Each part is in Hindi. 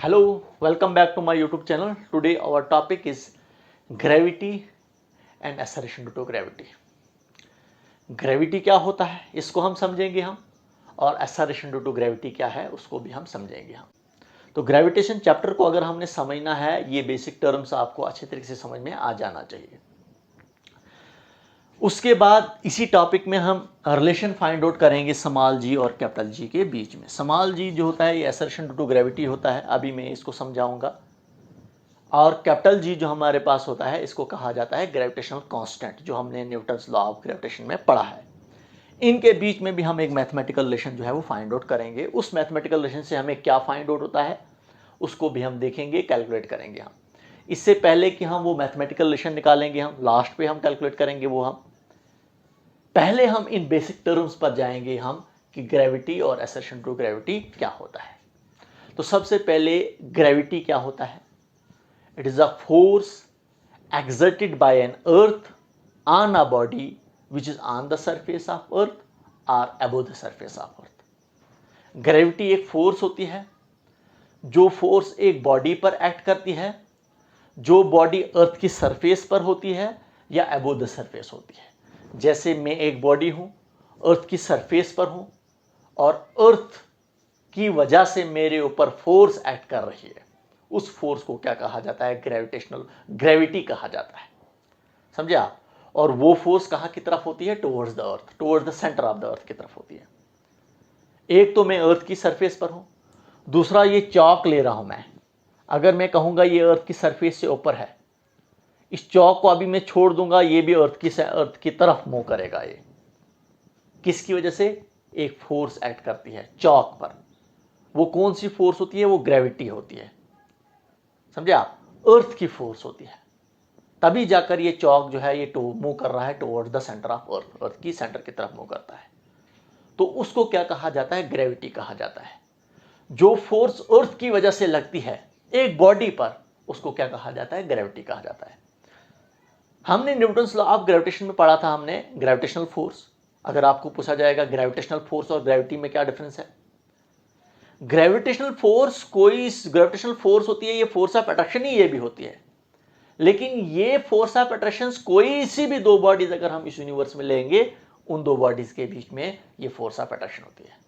Hello, welcome back to my YouTube channel. Today our topic is gravity and acceleration due to gravity. Gravity क्या होता है इसको हम समझेंगे हम, और एक्सेलरेशन ड्यू टू ग्रेविटी क्या है उसको भी हम समझेंगे हम। तो ग्रेविटेशन चैप्टर को अगर हमने समझना है, ये बेसिक टर्म्स आपको अच्छे तरीके से समझ में आ जाना चाहिए। उसके बाद इसी टॉपिक में हम रिलेशन फाइंड आउट करेंगे स्मॉल जी और कैपिटल जी के बीच में। स्मॉल जी जो होता है ये एक्सेलरेशन ड्यू टू ग्रेविटी होता है, अभी मैं इसको समझाऊंगा। और कैपिटल जी जो हमारे पास होता है इसको कहा जाता है ग्रेविटेशनल कांस्टेंट, जो हमने न्यूटन्स लॉ ऑफ ग्रेविटेशन में पढ़ा है। इनके बीच में भी हम एक मैथमेटिकल रिलेशन जो है वो फाइंड आउट करेंगे। उस मैथमेटिकल रिलेशन से हमें क्या फाइंड आउट होता है उसको भी हम देखेंगे, कैलकुलेट करेंगे हम। इससे पहले कि हम वो मैथमेटिकल रिलेशन निकालेंगे, हम लास्ट पे हम कैलकुलेट करेंगे वो हम पहले हम इन बेसिक टर्म्स पर जाएंगे हम कि ग्रेविटी और एक्सेलरेशन टू ग्रेविटी क्या होता है। तो सबसे पहले ग्रेविटी क्या होता है? It is a force exerted by an earth on a body which is on the surface of earth or above the surface of earth. Gravity एक फोर्स होती है जो फोर्स एक बॉडी पर एक्ट करती है, जो बॉडी अर्थ की सरफेस पर होती है या अबोव द सरफेस होती है। जैसे मैं एक बॉडी हूं, अर्थ की सरफेस पर हूं और अर्थ की वजह से मेरे ऊपर फोर्स एक्ट कर रही है, उस फोर्स को क्या कहा जाता है? ग्रेविटी कहा जाता है। समझे आप? और वो फोर्स कहां की तरफ होती है? Towards the earth, towards the centre of the earth की तरफ होती है। एक तो मैं अर्थ की सरफेस पर हूं, दूसरा ये चौक ले रहा हूं मैं। अगर मैं कहूंगा ये अर्थ की सरफेस से ऊपर है, इस चौक को अभी मैं छोड़ दूंगा, ये भी अर्थ की तरफ मूव करेगा। ये किसकी वजह से? एक फोर्स एक्ट करती है चौक पर। वो कौन सी फोर्स होती है? वो ग्रेविटी होती है। समझे आप? अर्थ की फोर्स होती है, तभी जाकर ये चौक जो है ये मूव कर रहा है towards the centre of earth, earth की सेंटर की तरफ मूव करता है। तो उसको क्या कहा जाता है? ग्रेविटी कहा जाता है। जो फोर्स अर्थ की वजह से लगती है एक बॉडी पर, उसको क्या कहा जाता है? ग्रेविटी कहा जाता है। हमने न्यूटन्स लॉ ऑफ ग्रेविटेशन में पढ़ा था हमने ग्रेविटेशनल फोर्स। अगर आपको पूछा जाएगा ग्रेविटेशनल फोर्स और ग्रेविटी में क्या डिफरेंस है, ग्रेविटेशनल फोर्स होती है, ये फोर्स ऑफ अट्रैक्शन ही ये भी होती है। लेकिन ये फोर्स ऑफ अट्रैक्शन कोई सी भी दो बॉडीज अगर हम इस यूनिवर्स में लेंगे, उन दो बॉडीज के बीच में ये फोर्स ऑफ अट्रैक्शन होती है।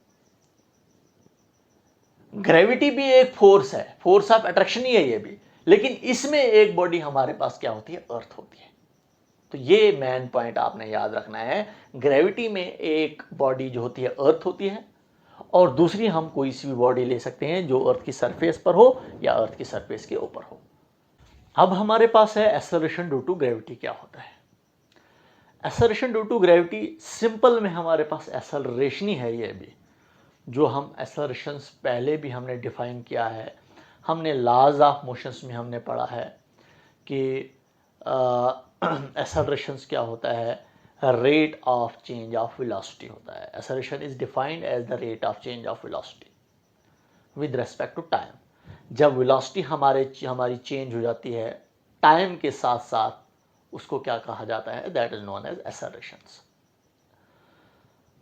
ग्रेविटी भी एक फोर्स है, फोर्स ऑफ अट्रैक्शन ही है ये भी, लेकिन इसमें एक बॉडी हमारे पास क्या होती है? अर्थ होती है। तो ये मेन पॉइंट आपने याद रखना है। ग्रेविटी में एक बॉडी जो होती है अर्थ होती है, और दूसरी हम कोई सी भी बॉडी ले सकते हैं जो अर्थ की सरफेस पर हो या अर्थ की सरफेस के ऊपर हो। अब हमारे पास है एक्सेलरेशन ड्यू टू ग्रेविटी क्या होता है। Acceleration due to gravity simple में हमारे पास एक्सेलरेशन ही है। ये भी जो हम एक्सेलरेशन पहले भी हमने डिफाइन किया है, हमने लॉज ऑफ मोशंस में हमने पढ़ा है कि एक्सेलरेशंस क्या होता है? Rate of change of velocity होता है। Acceleration is defined as the rate of change of velocity with respect to time. जब वेलोसिटी हमारी चेंज हो जाती है टाइम के साथ साथ, उसको क्या कहा जाता है? That is known as accelerations.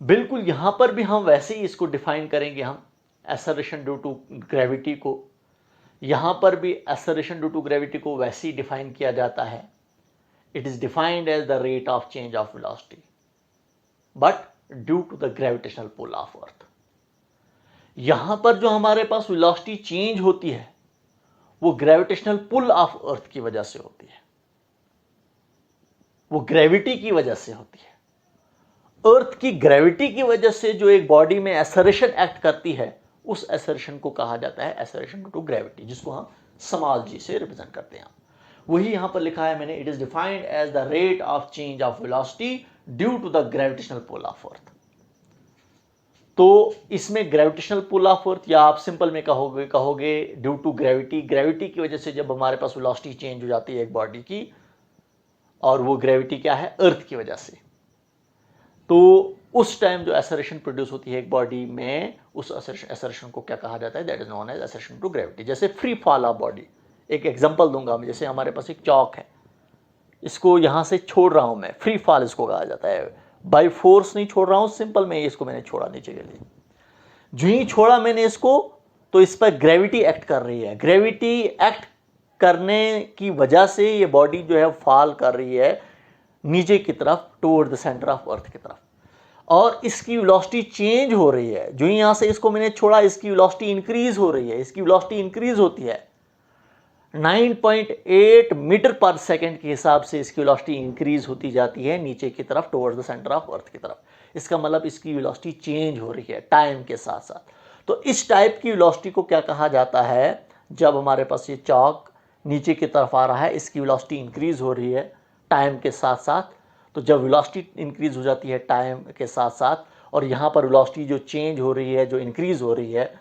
बिल्कुल यहां पर भी हम वैसे ही इसको डिफाइन करेंगे हम एक्सेलरेशन ड्यू टू ग्रेविटी को। यहां पर भी एक्सेलरेशन ड्यू टू ग्रेविटी को वैसे ही डिफाइन किया जाता है। It is defined as the rate of change of velocity, but due to the gravitational pull of earth. यहां पर जो हमारे पास velocity change होती है वो ग्रेविटेशनल पुल ऑफ अर्थ की वजह से होती है, वो ग्रेविटी की वजह से होती है। अर्थ की ग्रेविटी की वजह से जो एक बॉडी में एक्सेलरेशन एक्ट करती है, उस एक्सेलरेशन को कहा जाता है एक्सेलरेशन ड्यू टू ग्रेविटी, जिसको हम स्मॉल जी से रिप्रेजेंट करते हैं। वही यहां पर लिखा है मैंने, it is defined as the rate of change of velocity due to the gravitational pull of earth. तो इसमें ग्रेविटेशनल पुल ऑफ अर्थ, या आप सिंपल में कहोगे ड्यू टू ग्रेविटी। ग्रेविटी की वजह से जब हमारे पास वेलोसिटी चेंज हो जाती है एक बॉडी की, और वो ग्रेविटी क्या है? अर्थ की वजह से, तो उस टाइम जो एक्सेलरेशन प्रोड्यूस होती है एक बॉडी में, उस एक्सेलरेशन को क्या कहा जाता है? That is known as acceleration to gravity. जैसे फ्री फॉल ऑफ बॉडी, एक एग्जांपल दूंगा मैं। जैसे हमारे पास एक चौक है, इसको यहां से छोड़ रहा हूं मैं, फ्री फॉल इसको कहा जाता है। बाय फोर्स नहीं छोड़ रहा हूं, सिंपल में इसको मैंने छोड़ा नीचे के लिए। जो ही छोड़ा मैंने इसको, तो इस पर ग्रेविटी एक्ट कर रही है। ग्रेविटी एक्ट करने की वजह से ये बॉडी जो है फॉल कर रही है नीचे की तरफ, टुवर्ड द सेंटर ऑफ अर्थ की तरफ, और इसकी वेलोसिटी चेंज हो रही है। जो ही यहां से इसको मैंने छोड़ा, इसकी वेलोसिटी इंक्रीज हो रही है। इसकी वेलोसिटी इंक्रीज होती है 9.8 मीटर पर सेकेंड के हिसाब से इसकी वेलोसिटी इंक्रीज होती जाती है नीचे की तरफ, टुवर्ड्स द सेंटर ऑफ अर्थ की तरफ। इसका मतलब इसकी वेलोसिटी चेंज हो रही है टाइम के साथ साथ। तो इस टाइप की वेलोसिटी को क्या कहा जाता है? जब हमारे पास ये चॉक नीचे की तरफ आ रहा है, इसकी वेलोसिटी इंक्रीज हो रही है टाइम के साथ साथ। तो जब वेलोसिटी इंक्रीज हो जाती है टाइम के साथ साथ, और यहाँ पर वेलोसिटी जो चेंज हो रही है, जो इंक्रीज हो रही है,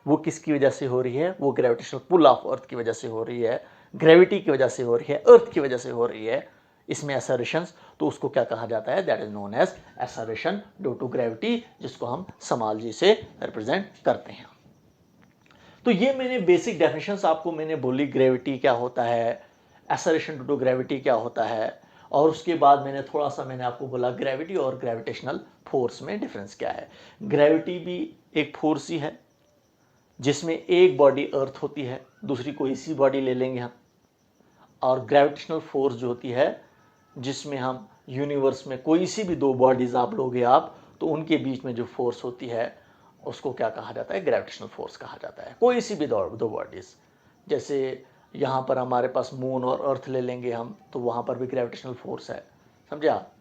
वो किसकी वजह से हो रही है? वो ग्रेविटेशनल पुल ऑफ अर्थ की वजह से हो रही है, ग्रेविटी की वजह से हो रही है, अर्थ की वजह से हो रही है। इसमें एक्सेलरेशंस, तो उसको क्या कहा जाता है? That is known as acceleration due to gravity, जिसको हम स्मॉल जी से रिप्रेजेंट करते हैं। तो ये मैंने बेसिक डेफिनेशंस आपको मैंने बोली, ग्रेविटी क्या होता है, एक्सेलरेशन ड्यू टू ग्रेविटी क्या होता है, और उसके बाद मैंने थोड़ा सा मैंने आपको बोला ग्रेविटी और ग्रेविटेशनल फोर्स में डिफरेंस क्या है। ग्रेविटी भी एक फोर्स ही है जिसमें एक बॉडी अर्थ होती है, दूसरी कोई सी बॉडी ले लेंगे हम, और ग्रेविटेशनल फोर्स जो होती है जिसमें हम यूनिवर्स में कोई सी भी दो बॉडीज आप लोगे आप, तो उनके बीच में जो फोर्स होती है उसको क्या कहा जाता है? ग्रेविटेशनल फोर्स कहा जाता है। कोई सी भी दो बॉडीज, जैसे यहाँ पर हमारे पास मून और अर्थ ले लेंगे हम, तो वहाँ पर भी ग्रेविटेशनल फोर्स है, समझे आप।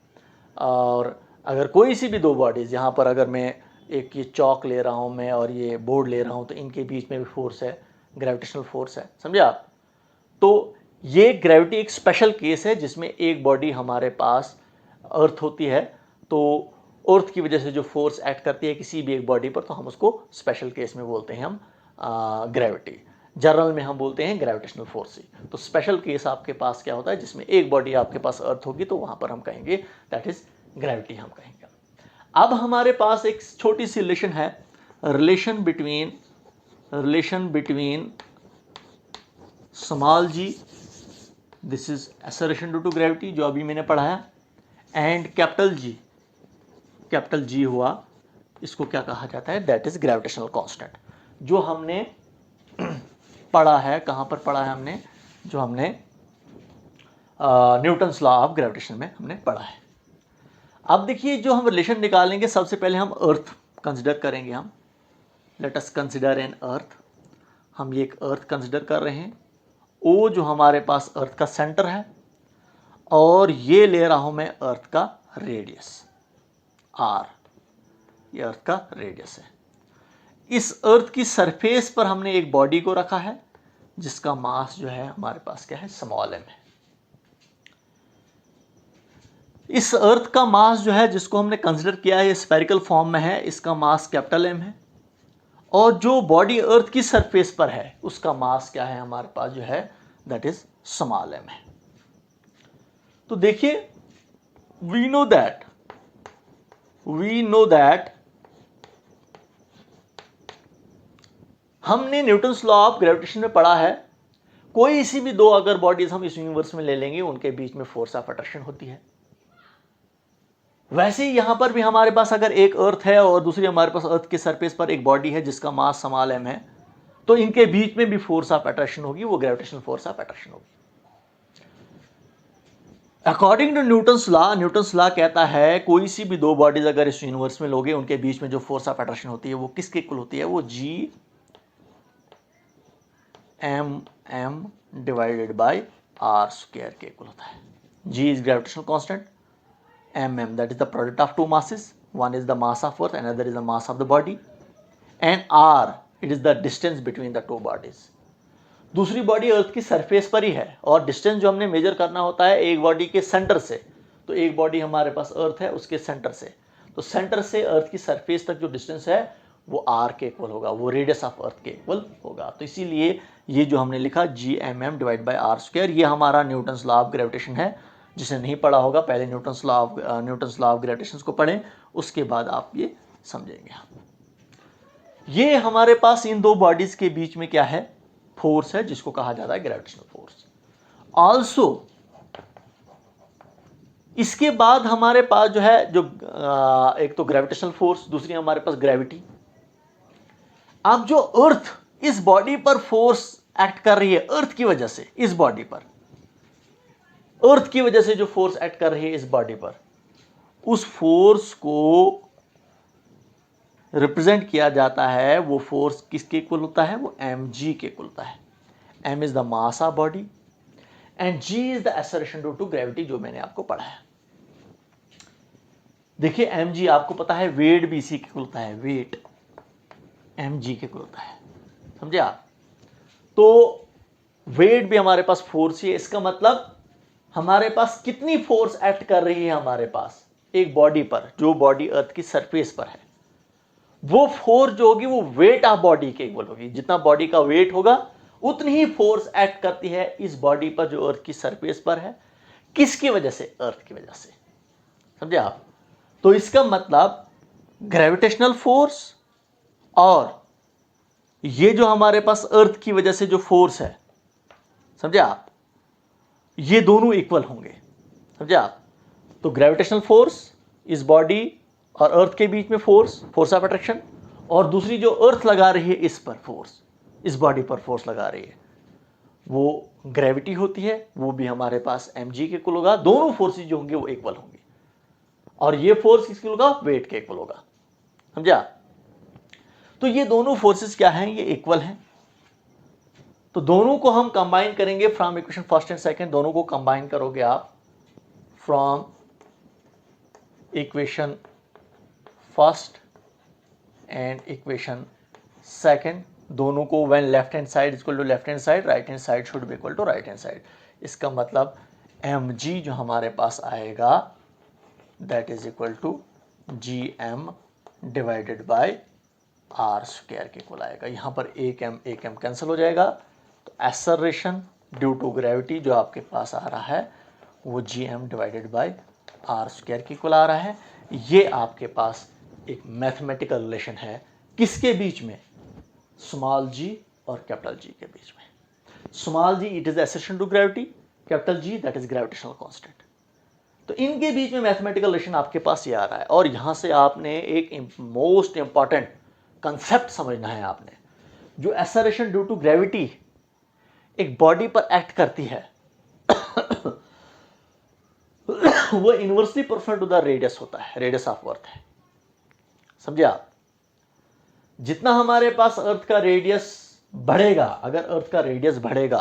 और अगर कोई सी भी दो बॉडीज़, यहाँ पर अगर मैं एक ये चौक ले रहा हूँ मैं और ये बोर्ड ले रहा हूँ, तो इनके बीच में भी फोर्स है, ग्रेविटेशनल फोर्स है, समझे आप। तो ये ग्रेविटी एक स्पेशल केस है जिसमें एक बॉडी हमारे पास अर्थ होती है, तो अर्थ की वजह से जो फोर्स एक्ट करती है किसी भी एक बॉडी पर, तो हम उसको स्पेशल केस में बोलते हैं हम ग्रेविटी। जनरल में हम बोलते हैं ग्रेविटेशनल फोर्स ही। तो स्पेशल केस आपके पास क्या होता है? जिसमें एक बॉडी आपके पास अर्थ होगी, तो वहाँ पर हम कहेंगे दैट इज ग्रेविटी हम कहेंगे। अब हमारे पास एक छोटी सी रिलेशन है, relation between small g, this is acceleration due to gravity जो अभी मैंने पढ़ाया, एंड कैपिटल जी हुआ, इसको क्या कहा जाता है? दैट इज ग्रेविटेशनल कांस्टेंट, जो हमने पढ़ा है। कहाँ पर पढ़ा है हमने? जो हमने न्यूटन्स लॉ ऑफ ग्रेविटेशन में हमने पढ़ा है। अब देखिए, जो हम रिलेशन निकालेंगे, सबसे पहले हम अर्थ कंसिडर करेंगे। हम लेट अस कंसिडर एन अर्थ। हम ये एक अर्थ कंसिडर कर रहे हैं। ओ जो हमारे पास अर्थ का सेंटर है, और ये ले रहा हूं मैं अर्थ का रेडियस आर, ये अर्थ का रेडियस है। इस अर्थ की सरफेस पर हमने एक बॉडी को रखा है जिसका मास जो है हमारे पास क्या है? स्मॉल एम है। इस अर्थ का मास जो है, जिसको हमने कंसिडर किया है, ये स्फेरिकल फॉर्म में है, इसका मास कैपिटल एम है। और जो बॉडी अर्थ की सरफेस पर है उसका मास क्या है हमारे पास जो है? दैट इज स्मॉल एम है। तो देखिए, वी नो दैट हमने न्यूटन्स लॉ ऑफ ग्रेविटेशन में पढ़ा है, कोई सी भी दो अगर बॉडीज हम इस यूनिवर्स में ले लेंगे, उनके बीच में फोर्स ऑफ अट्रैक्शन होती है। वैसे ही यहां पर भी हमारे पास अगर एक अर्थ है और दूसरी हमारे पास अर्थ के सरफेस पर एक बॉडी है जिसका मास स्मॉल एम है, तो इनके बीच में भी फोर्स ऑफ अट्रैक्शन होगी, वो ग्रेविटेशनल फोर्स ऑफ अट्रैक्शन होगी। अकॉर्डिंग टू न्यूटन्स लॉ कहता है कोई सी भी दो बॉडीज अगर इस यूनिवर्स में लोगे, उनके बीच में जो फोर्स ऑफ अट्रैक्शन होती है वो किसके इक्वल होती है? वो G M M divided by are square के इक्वल होता है। G is gravitational constant, mm, that is the product of two masses, one is the mass of earth, another is the mass of the body, and r, it is the distance between the two bodies. दूसरी बॉडी अर्थ की सरफेस पर ही है, और डिस्टेंस जो हमने मेजर करना होता है एक बॉडी के सेंटर से, तो एक बॉडी हमारे पास अर्थ है, उसके सेंटर से, तो सेंटर से अर्थ की सरफेस तक जो डिस्टेंस है वो r के इक्वल होगा, वो रेडियस ऑफ अर्थ के इक्वल होगा। तो इसीलिए ये जो हमने लिखा GMM divide by are square, ये हमारा न्यूटन्स लॉ ऑफ ग्रेविटेशन है। जिसने नहीं पढ़ा होगा, पहले न्यूटन्स लॉ ऑफ ग्रेविटेशन को पढ़ें, उसके बाद आप ये समझेंगे। ये हमारे पास इन दो बॉडीज के बीच में क्या है? फोर्स है, जिसको कहा जाता है ग्रेविटेशनल फोर्स। ऑल्सो इसके बाद हमारे पास जो है, जो एक तो ग्रेविटेशनल फोर्स, दूसरी हमारे पास ग्रेविटी। अब जो अर्थ इस बॉडी पर फोर्स एक्ट कर रही है अर्थ की वजह से, इस बॉडी पर अर्थ की वजह से जो फोर्स एक्ट कर रही है इस बॉडी पर, उस फोर्स को रिप्रेजेंट किया जाता है, वो फोर्स किसके इक्वल होता है, वो mg के इक्वल होता है। m is the mass of body and g is the acceleration due to gravity, जो मैंने आपको पढ़ाया। देखिए mg आपको पता है वेट भी इसी के इक्वल होता है, वेट mg के इक्वल होता है, समझे आप। तो वेट भी हमारे पास फोर्स ही है, इसका मतलब हमारे पास कितनी फोर्स एक्ट कर रही है हमारे पास एक बॉडी पर, जो बॉडी अर्थ की सरफेस पर है, वो फोर्स जो होगी वो वेट ऑफ बॉडी के इक्वल होगी। जितना बॉडी का वेट होगा उतनी ही फोर्स एक्ट करती है इस बॉडी पर जो अर्थ की सरफेस पर है। किसकी वजह से, अर्थ की वजह से, समझे आप। तो इसका मतलब ग्रेविटेशनल फोर्स और ये जो हमारे पास अर्थ की वजह से जो फोर्स है, समझे आप, ये दोनों इक्वल होंगे, समझे आप। तो ग्रेविटेशनल फोर्स इस बॉडी और अर्थ के बीच में फोर्स, फोर्स ऑफ अट्रैक्शन, और दूसरी जो अर्थ लगा रही है इस पर फोर्स, इस बॉडी पर फोर्स लगा रही है, वो ग्रेविटी होती है, वो भी हमारे पास mg के इक्वल होगा। दोनों फोर्सेस जो होंगे वो इक्वल होंगे, और ये फोर्स किसके होगा, वेट के इक्वल होगा, समझा। तो ये दोनों फोर्सेस क्या हैं, ये इक्वल हैं। तो दोनों को हम कंबाइन करेंगे from equation first and second, दोनों को कंबाइन करोगे आप from equation first and equation second, दोनों को when left hand side equal to left hand side, right hand side should be equal to right hand side. इसका मतलब mg जो हमारे पास आएगा that is equal to gm divided by r square के इक्वल आएगा। यहाँ पर एक m कैंसिल हो जाएगा, तो एक्सेलरेशन ड्यू टू ग्रेविटी जो आपके पास आ रहा है वो gm divided by r square के इक्वल आ रहा है। ये आपके पास एक मैथमेटिकल रिलेशन है, किसके बीच में, स्मॉल g और कैपिटल G के बीच में। Small g it is acceleration to gravity, capital G that is gravitational constant. तो इनके बीच में मैथमेटिकल रिलेशन आपके पास ये आ रहा है। और यहां से आपने एक मोस्ट इंपॉर्टेंट कंसेप्ट समझना है आपने, जो एक्सेलरेशन ड्यू टू ग्रेविटी एक बॉडी पर एक्ट करती है वो inversely proportional to the radius होता है, रेडियस ऑफ अर्थ है, समझे आप। जितना हमारे पास अर्थ का रेडियस बढ़ेगा, अगर अर्थ का रेडियस बढ़ेगा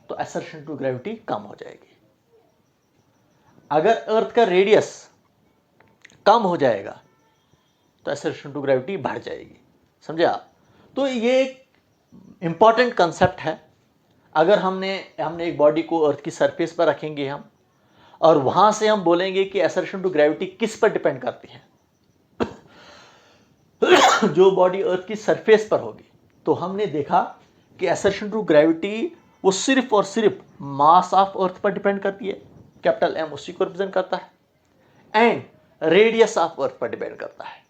तो एक्सेलरेशन टू ग्रेविटी कम हो जाएगी। अगर अर्थ का रेडियस कम हो जाएगा तो एक्सेलरेशन टू ग्रेविटी बढ़ जाएगी, समझे आप। तो ये एक इंपॉर्टेंट कंसेप्ट है। अगर हमने एक बॉडी को अर्थ की सरफेस पर रखेंगे हम, और वहां से हम बोलेंगे कि एक्सेलरेशन टू ग्रेविटी किस पर डिपेंड करती है जो बॉडी अर्थ की सरफेस पर होगी, तो हमने देखा कि एक्सेलरेशन टू ग्रेविटी वो सिर्फ और सिर्फ मास ऑफ अर्थ पर डिपेंड करती है, कैपिटल M उसी को रिप्रेजेंट करता है, एंड रेडियस ऑफ अर्थ पर डिपेंड करता है।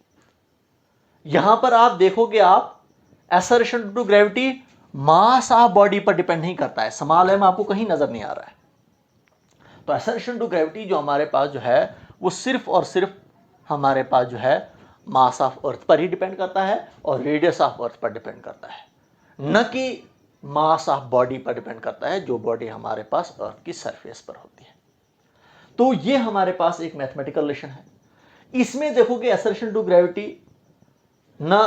यहां पर आप देखोगे, आप acceleration to gravity mass of body पर डिपेंड नहीं करता है, स्मॉल m आपको कहीं नजर नहीं आ रहा है। तो एक्सेलरेशन टू ग्रेविटी जो हमारे पास जो है वो सिर्फ और सिर्फ हमारे पास जो है मास ऑफ अर्थ पर ही डिपेंड करता है और रेडियस ऑफ अर्थ पर डिपेंड करता है, न कि मास ऑफ बॉडी पर डिपेंड करता है, जो बॉडी हमारे पास अर्थ की सरफेस पर होती है। तो ये हमारे पास एक मैथमेटिकल रिलेशन है। इसमें देखोगे एक्सेलरेशन टू ग्रेविटी ना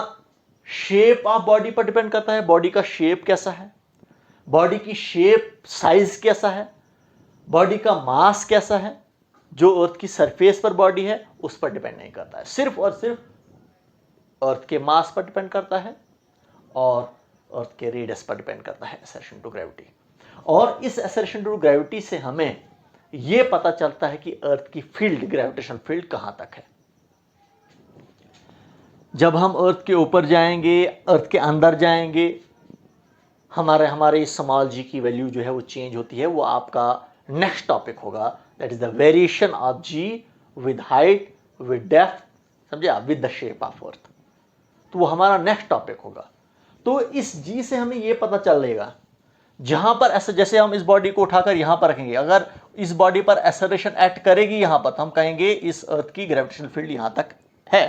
शेप ऑफ बॉडी पर डिपेंड करता है, बॉडी का शेप कैसा है, बॉडी की शेप साइज कैसा है, बॉडी का मास कैसा है, जो अर्थ की सरफेस पर बॉडी है उस पर डिपेंड नहीं करता है, सिर्फ और सिर्फ अर्थ के मास पर डिपेंड करता है और अर्थ के रेडियस पर डिपेंड करता है एक्सेलरेशन टू ग्रेविटी। और इस एक्सेलरेशन टू ग्रेविटी से हमें यह पता चलता है कि अर्थ की फील्ड, ग्रेविटेशनल फील्ड कहां तक है। जब हम अर्थ के ऊपर जाएंगे, अर्थ के अंदर जाएंगे, हमारे स्मॉल g की वैल्यू जो है वो चेंज होती है। वो आपका नेक्स्ट टॉपिक होगा, that is the variation of g with height, with depth, समझे आप, with the shape of earth. तो वो हमारा नेक्स्ट टॉपिक होगा। तो इस g से हमें ये पता चलेगा, जहां पर ऐसे, जैसे हम इस बॉडी को उठाकर यहां पर रखेंगे, अगर इस बॉडी पर एक्सेलरेशन एक्ट करेगी यहां पर, तो हम कहेंगे इस अर्थ की ग्रेविटेशनल फील्ड यहां तक है।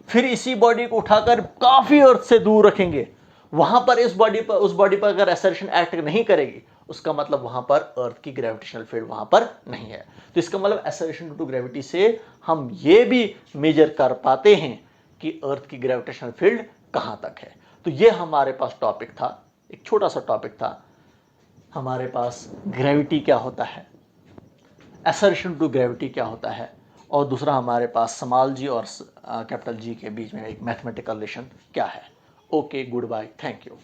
फिर इसी बॉडी को उठाकर काफी अर्थ से दूर रखेंगे, वहां पर उस बॉडी पर अगर असर्शन एक्ट नहीं करेगी, उसका मतलब वहां पर अर्थ की ग्रेविटेशनल फील्ड वहां पर नहीं है। तो इसका मतलब असर्शन ड्यू टू ग्रेविटी से हम ये भी मेजर कर पाते हैं कि अर्थ की ग्रेविटेशनल फील्ड कहां तक है। तो ये हमारे पास टॉपिक था, एक छोटा सा टॉपिक था हमारे पास, ग्रेविटी क्या होता है, असर्शन टू ग्रेविटी क्या होता है, और दूसरा हमारे पास स्मॉल जी और कैपिटल जी के बीच में एक मैथमेटिकल रिलेशन क्या है। Okay, goodbye, thank you.